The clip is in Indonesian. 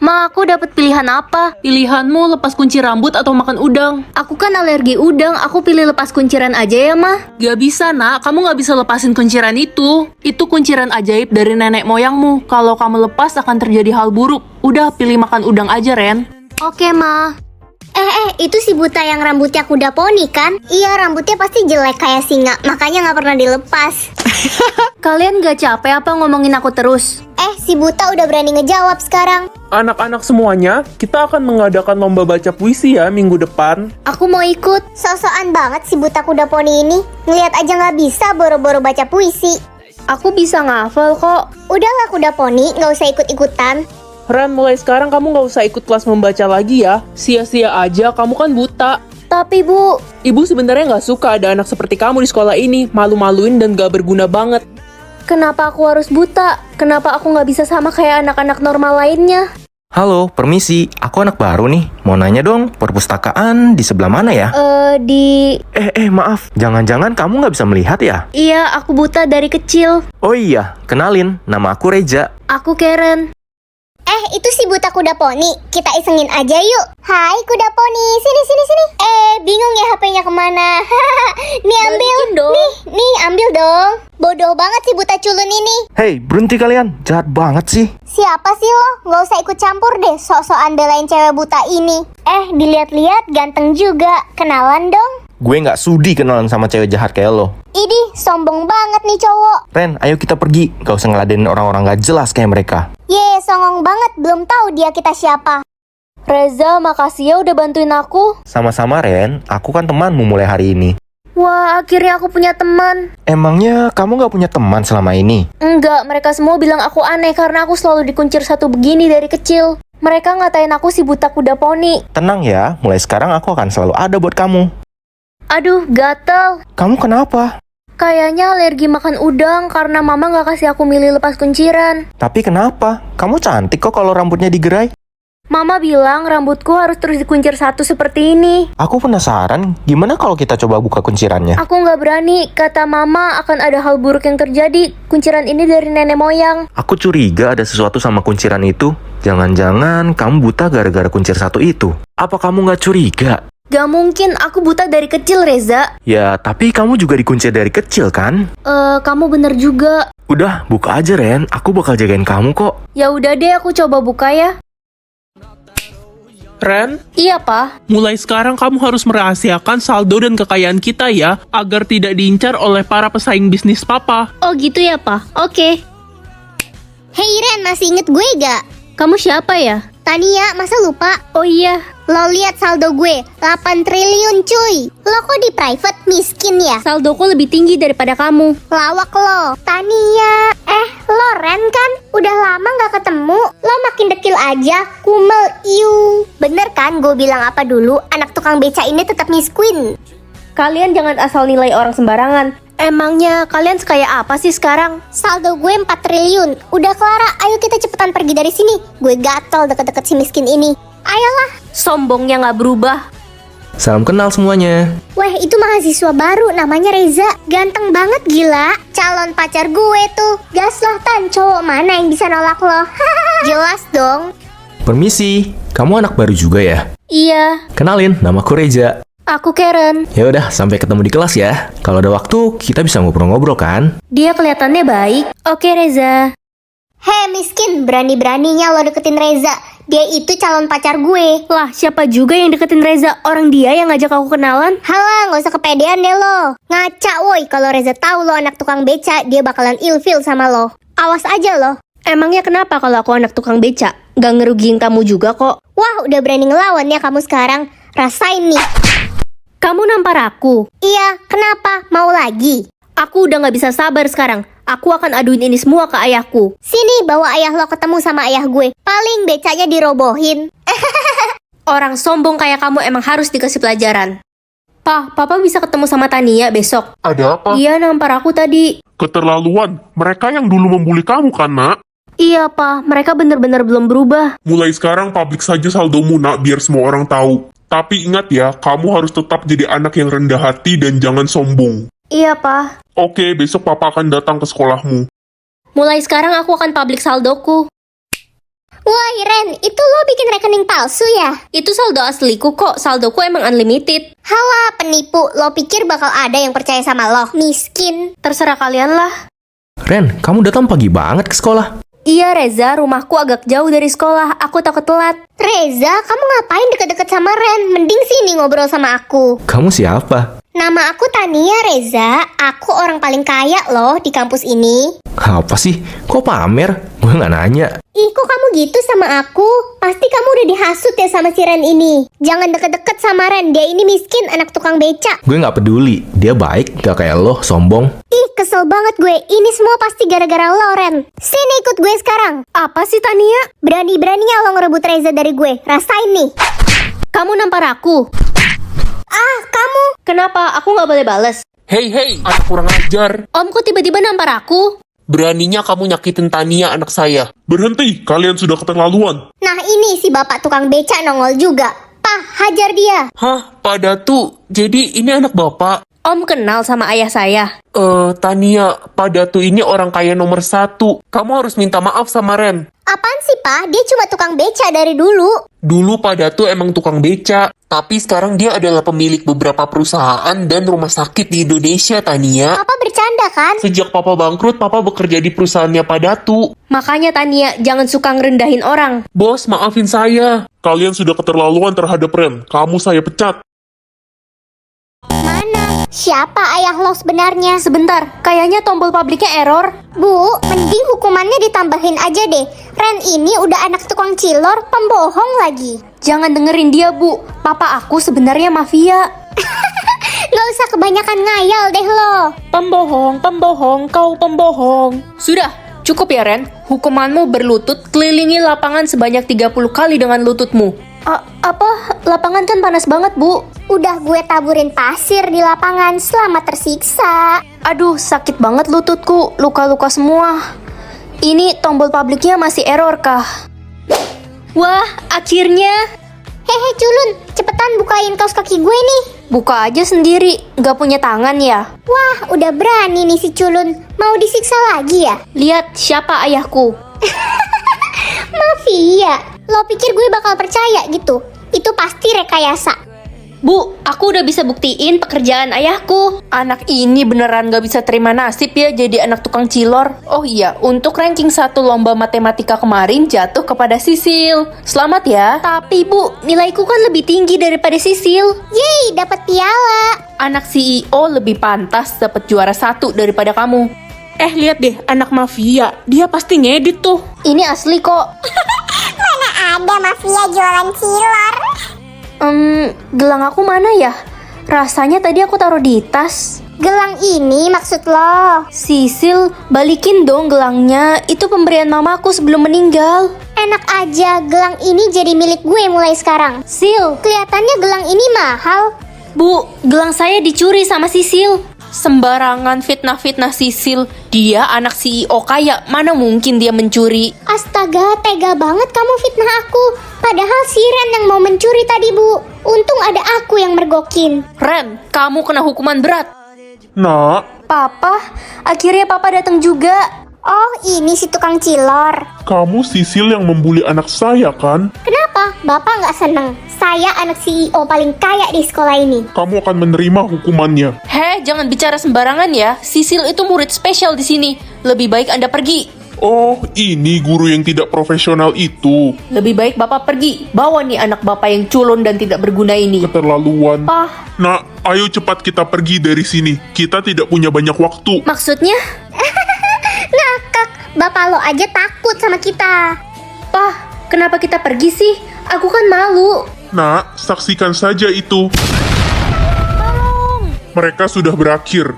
Ma, aku dapat pilihan apa? Pilihanmu lepas kunci rambut atau makan udang? Aku kan alergi udang, aku pilih lepas kunciran aja ya, Ma. Gak bisa, Nak. Kamu gak bisa lepasin kunciran itu. Itu kunciran ajaib dari nenek moyangmu. Kalau kamu lepas akan terjadi hal buruk. Udah, pilih makan udang aja, Ren. Oke, Ma. Itu si buta yang rambutnya kuda poni kan? Iya, rambutnya pasti jelek kayak singa, makanya nggak pernah dilepas. Kalian gak capek apa ngomongin aku terus? Si buta udah berani ngejawab sekarang. Anak-anak semuanya, kita akan mengadakan lomba baca puisi ya minggu depan. Aku mau ikut. So-soan banget si buta kuda poni ini. Ngeliat aja nggak bisa boro-boro baca puisi. Aku bisa ngafal kok. Udahlah kuda poni, nggak usah ikut-ikutan. Ren, mulai sekarang kamu nggak usah ikut kelas membaca lagi ya. Sia-sia aja, kamu kan buta. Tapi Bu, Ibu sebenarnya nggak suka ada anak seperti kamu di sekolah ini. Malu-maluin dan gak berguna banget. kenapa aku harus buta? Kenapa aku gak bisa sama kayak anak-anak normal lainnya? Halo, permisi. Aku anak baru nih. Mau nanya dong, perpustakaan di sebelah mana ya? Maaf. Jangan-jangan kamu nggak bisa melihat ya? Iya, aku buta dari kecil. Oh iya, kenalin. Nama aku Reja. Aku Karen. Itu si buta kuda poni. Kita isengin aja yuk. Hai kuda poni, sini. Bingung ya HP-nya kemana? Nih ambil. Balikin dong. Nih ambil dong. Bodoh banget si buta culun ini. Hei, berhenti kalian. Jahat banget sih. Siapa sih lo? Nggak usah ikut campur deh, sok-sokan belain cewek buta ini. Dilihat-lihat ganteng juga. Kenalan dong. Gue nggak sudi kenalan sama cewek jahat kayak lo. Idih, sombong banget nih cowok. Ren, ayo kita pergi. Gak usah ngeladenin orang-orang gak jelas kayak mereka. Songong banget, belum tahu dia kita siapa. Reza, makasih ya udah bantuin aku. Sama-sama, Ren. Aku kan temanmu mulai hari ini. Wah, akhirnya aku punya teman. Emangnya kamu nggak punya teman selama ini? Enggak, mereka semua bilang aku aneh karena aku selalu dikuncir satu begini dari kecil. Mereka ngatain aku si buta kuda poni. Tenang ya, mulai sekarang aku akan selalu ada buat kamu. Aduh, gatel. Kamu kenapa? Kayaknya alergi makan udang karena mama gak kasih aku milih lepas kunciran. Tapi kenapa? Kamu cantik kok kalau rambutnya digerai. Mama bilang rambutku harus terus dikuncir satu seperti ini. Aku penasaran, gimana kalau kita coba buka kuncirannya? Aku gak berani, kata mama akan ada hal buruk yang terjadi. Kunciran ini dari nenek moyang. Aku curiga ada sesuatu sama kunciran itu. Jangan-jangan kamu buta gara-gara kuncir satu itu. Apa kamu nggak curiga? Gak mungkin, aku buta dari kecil, Reza. Ya, tapi kamu juga dikuncir dari kecil kan? Kamu bener juga. Udah, buka aja Ren. Aku bakal jagain kamu kok. Ya udah deh, aku coba buka ya. Ren, Iya, Pa. mulai sekarang kamu harus merahasiakan saldo dan kekayaan kita ya, agar tidak diincar oleh para pesaing bisnis papa. Oh gitu ya, Pa. Oke. Hey Ren, masih inget gue gak? Kamu siapa ya? Tania, masa lupa? Oh iya. Lo lihat saldo gue, 8 triliun cuy. Lo kok di private miskin ya? Saldoku lebih tinggi daripada kamu. Lawak lo. Tania. Lo Ren kan? Udah lama gak ketemu. Lo makin dekil aja. Kumel iu. Bener kan gue bilang apa dulu? Anak tukang beca ini tetap miskin. Kalian jangan asal nilai orang sembarangan. Emangnya kalian sekaya apa sih sekarang? Saldo gue 4 triliun. Udah Clara, ayo kita cepetan pergi dari sini. Gue gatel deket-deket si miskin ini. Ayolah. Sombongnya nggak berubah. Salam kenal semuanya. Weh, itu mahasiswa baru namanya Reza. Ganteng banget gila. Calon pacar gue tuh. Gas lah Tan, cowok mana yang bisa nolak lo? Jelas dong. Permisi, kamu anak baru juga ya? Iya, Kenalin, namaku Reja. aku Karen. Ya udah, sampai ketemu di kelas ya. Kalau ada waktu, kita bisa ngobrol-ngobrol kan? Dia kelihatannya baik. Oke, Reza. Hei miskin, berani-beraninya lo deketin Reza. Dia itu calon pacar gue. Lah, siapa juga yang deketin Reza? Orang dia yang ngajak aku kenalan. Halah, gak usah kepedean deh lo. Ngaca woi, kalau Reza tahu lo anak tukang beca, dia bakalan ilfil sama lo. Awas aja lo. Emangnya kenapa kalau aku anak tukang beca? Gak ngerugiin kamu juga kok. Wah, udah berani ngelawan ya kamu sekarang. Rasain nih. Kamu nampar aku. Iya, kenapa? Mau lagi? Aku udah gak bisa sabar sekarang. Aku akan aduin ini semua ke ayahku. Sini, bawa ayah lo ketemu sama ayah gue. Paling becanya dirobohin. Orang sombong kayak kamu emang harus dikasih pelajaran. Papa bisa ketemu sama Tania besok. Ada apa? Dia nampar aku tadi. Keterlaluan. Mereka yang dulu membuli kamu kan, nak? Iya, mereka bener-bener belum berubah. Mulai sekarang publik saja saldomu, nak, biar semua orang tahu. Tapi ingat ya, kamu harus tetap jadi anak yang rendah hati dan jangan sombong. Iya, Pa. Oke, besok papa akan datang ke sekolahmu. Mulai sekarang aku akan publik saldoku. Wah, Ren, itu lo bikin rekening palsu ya? Itu saldo asliku kok, saldoku emang unlimited. Halah, penipu. Lo pikir bakal ada yang percaya sama lo? Miskin. Terserah kalian lah. Ren, kamu datang pagi banget ke sekolah. Iya Reza, rumahku agak jauh dari sekolah, aku takut telat. Reza, kamu ngapain deket-deket sama Ren? Mending sini ngobrol sama aku. Kamu siapa? Nama aku Tania, Reza. Aku orang paling kaya loh di kampus ini. Apa sih? Kok pamer? Gue nggak nanya. Ih, kok kamu gitu sama aku? Pasti kamu udah dihasut ya sama si Ren ini. Jangan deket-deket sama Ren, dia ini miskin, anak tukang beca. Gue nggak peduli. Dia baik, gak kayak lo, sombong. Ih, kesel banget gue. Ini semua pasti gara-gara lo, Ren. Sini ikut gue sekarang. Apa sih Tania? Berani-beraninya lo ngerebut Reza dari gue. Rasain nih. Kamu nampar aku. Ah, kamu. Kenapa? Aku nggak boleh bales. Hei, anak kurang ajar. Om kok tiba-tiba nampar aku? Beraninya kamu nyakitin Tania, anak saya. Berhenti, kalian sudah keterlaluan. Nah, ini si bapak tukang beca nongol juga. Pah, hajar dia. Hah, Pak Datu, jadi ini anak bapak? Om kenal sama ayah saya. Tania, Pak Datu ini orang kaya nomor 1. Kamu harus minta maaf sama Ren. Apaan sih, Pak? Dia cuma tukang beca dari dulu. Dulu Pak Datu emang tukang beca, tapi sekarang dia adalah pemilik beberapa perusahaan dan rumah sakit di Indonesia, Tania. Papa bercanda kan? Sejak Papa bangkrut, Papa bekerja di perusahaannya Pak Datu. Makanya Tania, jangan suka ngerendahin orang. Bos, maafin saya. Kalian sudah keterlaluan terhadap Ren. Kamu saya pecat. Mana? Siapa ayah lo sebenarnya? Sebentar, kayaknya tombol publiknya error. Bu, mending hukumannya ditambahin aja deh. Ren ini udah anak tukang cilor, pembohong lagi. Jangan dengerin dia, Bu. Papa aku sebenarnya mafia. Gak usah kebanyakan ngayal deh lo. Pembohong, kau pembohong. Sudah, cukup ya Ren. Hukumanmu berlutut kelilingi lapangan sebanyak 30 kali dengan lututmu. Apa? Lapangan kan panas banget, Bu. Udah gue taburin pasir di lapangan, selamat tersiksa. Aduh, sakit banget lututku. Luka-luka semua. Ini tombol publiknya masih error kah? Wah, akhirnya. Hehe culun, cepetan bukain kaos kaki gue nih. Buka aja sendiri. Gak punya tangan ya? Wah, udah berani nih si culun. Mau disiksa lagi ya? Lihat siapa ayahku. Mafia. Lo pikir gue bakal percaya gitu? Itu pasti rekayasa. Bu, aku udah bisa buktiin pekerjaan ayahku. Anak ini beneran gak bisa terima nasib ya jadi anak tukang cilor. Oh iya, untuk ranking 1 lomba matematika kemarin jatuh kepada Sisil. Selamat ya. Tapi Bu, nilaiku kan lebih tinggi daripada Sisil. Yeay, dapat piala. Anak CEO lebih pantas dapat juara 1 daripada kamu. Lihat deh, anak mafia. Dia pasti ngedit tuh. Ini asli kok. Mana ada mafia jualan cilor? Gelang aku mana ya? Rasanya tadi aku taruh di tas. Gelang ini maksud lo? Sisil, balikin dong gelangnya. Itu pemberian mamaku sebelum meninggal. Enak aja, gelang ini jadi milik gue mulai sekarang. Sil, Kelihatannya gelang ini mahal. Bu, gelang saya dicuri sama Sisil. Sembarangan fitnah-fitnah Sisil. Dia anak CEO kaya, mana mungkin dia mencuri? Astaga, tega banget kamu fitnah aku. Padahal si Ren yang mau mencuri tadi, Bu. Untung ada aku yang mergokin. Ren, kamu kena hukuman berat. Nak, Papa, akhirnya Papa datang juga. Oh, ini si tukang cilor. kamu Sisil yang membuli anak saya kan? Kenapa? Bapak nggak seneng? Saya anak CEO paling kaya di sekolah ini. Kamu akan menerima hukumannya. Heh, jangan bicara sembarangan ya. Sisil itu murid spesial di sini. Lebih baik Anda pergi. Oh, ini guru yang tidak profesional itu. Lebih baik Bapak pergi. Bawa nih anak Bapak yang culun dan tidak berguna ini. Keterlaluan. Pak, Nak, ayo cepat kita pergi dari sini. Kita tidak punya banyak waktu. maksudnya? Ngakak, bapak lo aja takut sama kita. Pak, kenapa kita pergi sih? Aku kan malu. Nak, saksikan saja itu. Mereka sudah berakhir.